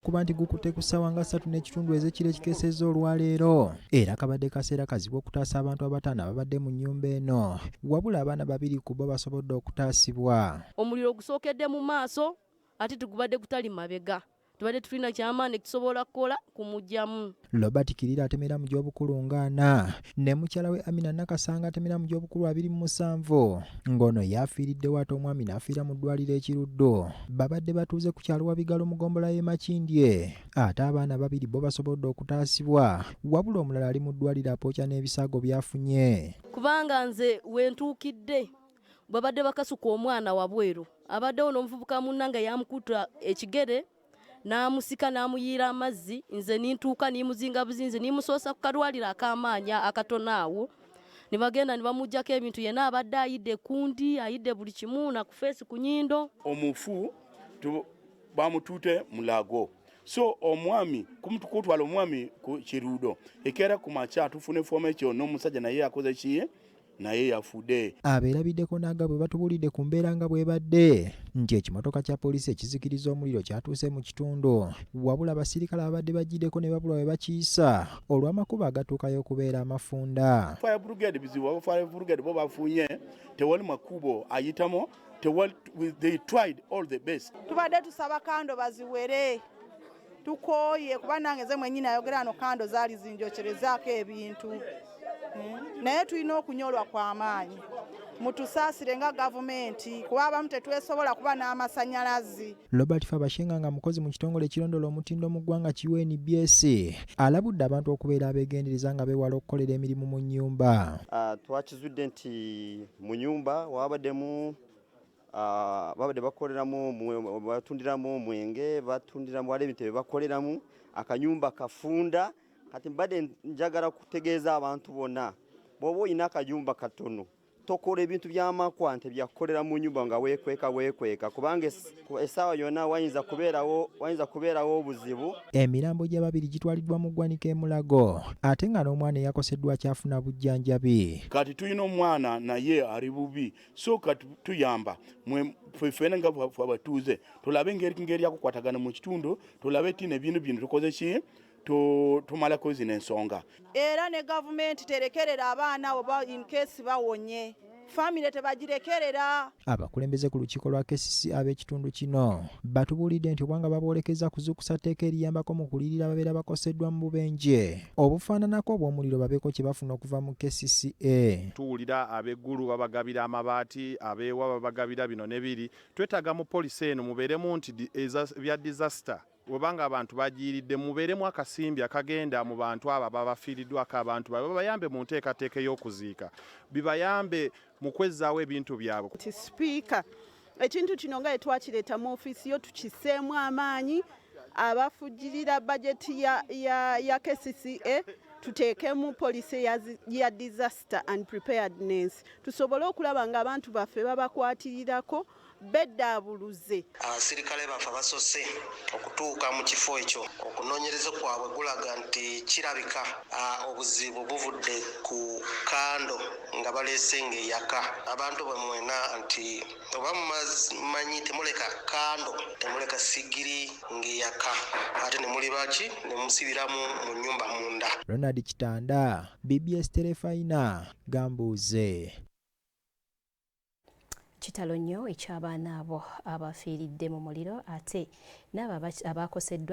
kuba nti Gukutte ku ssaawa nga 3:30 ez'ekiro ekikeesezza olwaleero era kabadde kaseera kazibu okutaasa abantu abataano ababadde mu nnyumba eno wabula abaana babiri ku bo basobodde okutaasibwa. Omuliro gusookedde mu maaso ate tugubadde gutali mabega tubadde tulina kyamaanyi kisobola kukola kumugyamu. Robert Kirira atemera mu gy'obukulu ng'ana ne mukyala we Amina Nakasanga atemera mu gy'obukulu 27 ng'ono yafiiriddewo ate omwami n'afiira mu ddwaliro ekiruddo. Babadde batuuze ku kyalo Wabigalo mu ggombolola y'e Makindye ate abaana babiri bo basobodde okutaasibwa wabula omulala ali mu ddwaliro apookya n'ebisaago byafunye. Kubanga nze wentuukidde babadde bakasuka omwana wabweru abaddewo n'omuvubuka munnange yamukuta ekigere n'amusika n'amuyiira amazzi nze nintuuka nimuzinga buzinzi nimusoosa ku kalwaliro ak'amaanyi akatono awo ne bagenda ne bamuggyako ebintu yenna abadde ayidde kundi ayidde buli kimu na ku feesi ku nnyindo. Omufu bamutuute mulago so omwami kutwala omwami ku kiruudo ekeera ku makya tufune fomu ekyo n'omusajja naye akoze kiye naye yafudde. Abeerabiddeko n'agabwe batubuulidde ku mbeera nga bw'ebadde nti ekimotoka kya poliisi ekizikiriza omuliro kyatuuse mu kitundu wabula abasirikale abadde bagiddeko ne babula we bakiisa olw'amakubo agatuukayo okubeera amafunda. Fire brigade bizibu fire brigade bo bafunye tewali makubo ayitamo they tried all the best. Tubadde tusaba kando baziwere tukooye kuba nange ze mwennyini ayogera no kando zaali zinjokerezaako ebintu naye tulina okunyolwa kw'amaanyi mutusaasire nga gavumenti kuba abamu tetwesobola kuba n'amasannyalaze. Robert Fabashenga nga mukozi mu kitongole ekirondoola omutindo mu ggwanga BBS alabudde abantu okubeera abeegendereza nga beewala okukolera emirimu mu nnyumba. Twakizudde nti mu nnyumba babadde bakoleramu batundiramu omwenge batundiramu wali ebintu bye bakoleramu akanyumba kafunda. Kati mbadde njagala kutegeeza abantu bonna bw'oba olina akayumba katono tokola ebintu by'amakwa nti byakukolera mu nnyumba nga weekweka kubanga essaawa yonna wayinza kubeerawo obuzibu. Emirambo gya babiri gitwaliddwa mu ggwanika e Mulago ate nga n'omwana eyakoseddwa kyafuna bujjanjabi. Kati tulina omwana naye ali bubi so kati tuyamba ffena nga abatuuze tulabe engeri yakukwatagana mu kitundu tulabe tina ebintu bino tukoze ki tumalako zino ensonga. Era ne gavumenti terekerera abaana oba in case bawonye famire tebagirekerera. Abakulembeze ku lukiiko lwa KCC ab'ekitundu kino batubuulidde nti obwanga baboolekeza kuzuukusa tteeka eriyambako mu kulirira ababeera bakoseddwa mu bubenje obufaananako obw'omuliro babeeko kye bafuna okuva mu KCCA. Tuwulira ab'eggulu babagabira amabaati abeewa babagabira bino ne biri twetaaga mu poliisi eno mubeeremu nti bya disaster webanga abantu bajiiridde mubeeremu akasimbi akagenda mu bantu abo babafiiriddwako abantu babayambe mu nteekateeka y'okuziika bibayambe mu kwezzaawo ebintu byabwe. Sipiika ekintu kino nga etwakireeta mu ofiisi yo tukiseemu amaanyi abafujjirira bajeti ya KCCA tuteekemu poliisi ya disaster and preparedness tusobole okulaba nga abantu baffe babakwatirirako beddabuluze. Abasirikale baffe basoose okutuuka mu kifo ekyo okunoonyereza kwabwe gulaga nti kirabika obuzibu buvudde ku kando nga baleese ng'eyaka abantu bwe mwena nti oba mumanyi temuleka kando temuleka sigiri ng'eyaka ate ne muli baki ne musibiramu mu nnyumba munda. Ronald Kitanda, BBS Terefayina, Gambuuze. Kitalo nnyo eky'abaana abo abafiiridde mu muliro ate n'abo abakoseddwa